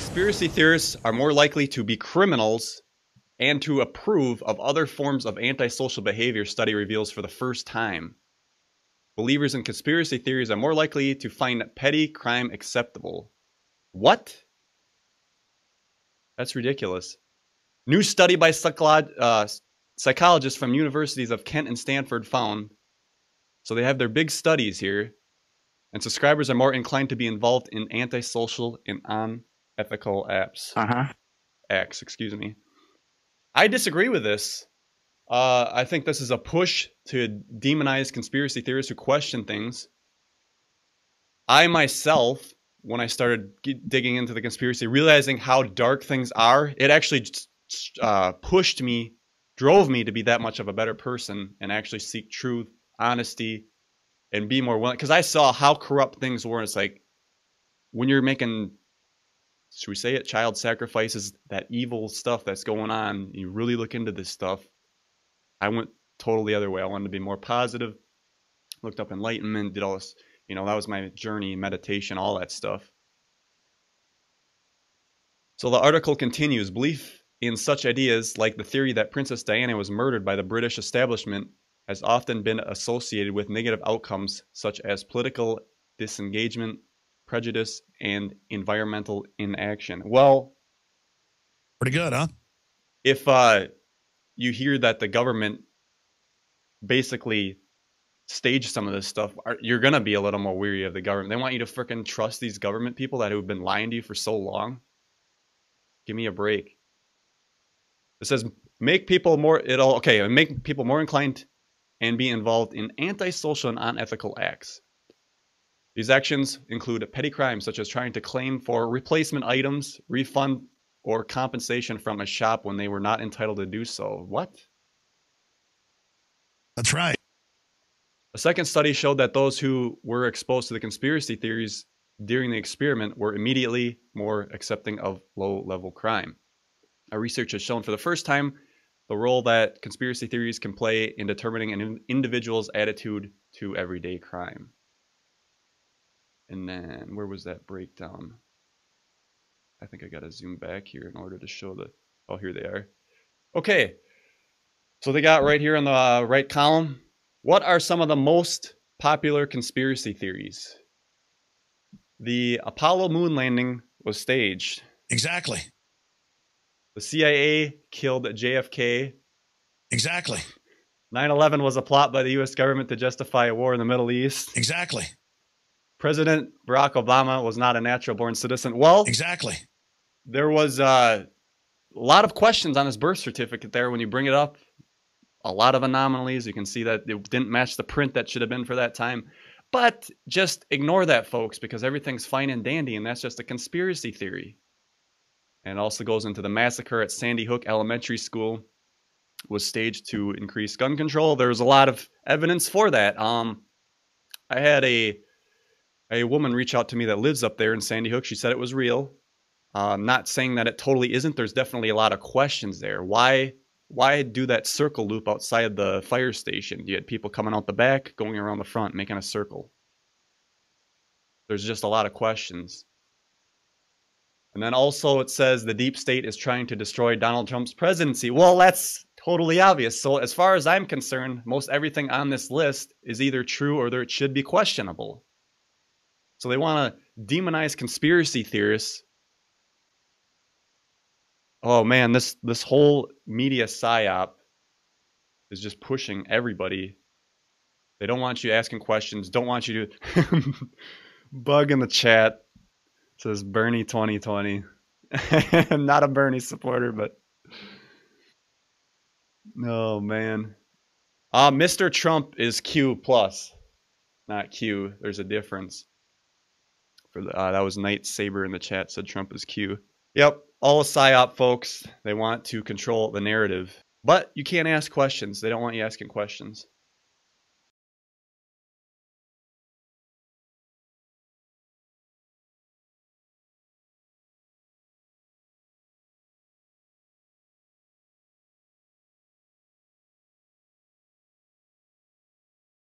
Conspiracy theorists are more likely to be criminals and to approve of other forms of antisocial behavior, study reveals for the first time. Believers in conspiracy theories are more likely to find petty crime acceptable. What? That's ridiculous. New study by psychologists from universities of Kent and Stanford found, so they have their big studies here, and subscribers are more inclined to be involved in antisocial and unethical acts. Excuse me. I disagree with this. I think this is a push to demonize conspiracy theorists who question things. I myself, when I started digging into the conspiracy, realizing how dark things are, it actually pushed me, drove me to be that much of a better person and actually seek truth, honesty, and be more willing. Because I saw how corrupt things were. It's like when you're making, should we say it, child sacrifices, that evil stuff that's going on, you really look into this stuff. I went totally the other way. I wanted to be more positive, looked up enlightenment, did all this, you know, that was my journey, meditation, all that stuff. So the article continues, belief in such ideas like the theory that Princess Diana was murdered by the British establishment has often been associated with negative outcomes such as political disengagement, prejudice, and environmental inaction. Well, pretty good, huh? If you hear that the government basically staged some of this stuff, you're going to be a little more weary of the government. They want you to freaking trust these government people that have been lying to you for so long. Give me a break. It says make people more make people more inclined and be involved in antisocial and unethical acts. These actions include petty crimes such as trying to claim for replacement items, refund, or compensation from a shop when they were not entitled to do so. What? That's right. A second study showed that those who were exposed to the conspiracy theories during the experiment were immediately more accepting of low-level crime. Our research has shown for the first time the role that conspiracy theories can play in determining an individual's attitude to everyday crime. And then, where was that breakdown? I think I got to zoom back here in order to show the... Oh, here they are. Okay. So they got right here in the right column. What are some of the most popular conspiracy theories? The Apollo moon landing was staged. Exactly. The CIA killed JFK. Exactly. 9/11 was a plot by the U.S. government to justify a war in the Middle East. Exactly. President Barack Obama was not a natural-born citizen. Well, exactly. There was a lot of questions on his birth certificate there when you bring it up. A lot of anomalies. You can see that it didn't match the print that should have been for that time. But just ignore that, folks, because everything's fine and dandy, and that's just a conspiracy theory. And it also goes into the massacre at Sandy Hook Elementary School was staged to increase gun control. There's a lot of evidence for that. I had a woman reach out to me that lives up there in Sandy Hook. She said it was real. Not saying that it totally isn't. There's definitely a lot of questions there. Why do that circle loop outside the fire station? You had people coming out the back, going around the front, making a circle. There's just a lot of questions. And then also it says the deep state is trying to destroy Donald Trump's presidency. Well, that's totally obvious. So as far as I'm concerned, most everything on this list is either true or it should be questionable. So they want to demonize conspiracy theorists. Oh man, this whole media psyop is just pushing everybody. They don't want you asking questions, don't want you to bug in the chat. It says Bernie 2020. I'm not a Bernie supporter, but oh man. Mr. Trump is Q plus, not Q. There's a difference. For the that was Night Saber in the chat said Trump is Q. Yep, all a psyop, folks. They want to control the narrative. But you can't ask questions. They don't want you asking questions.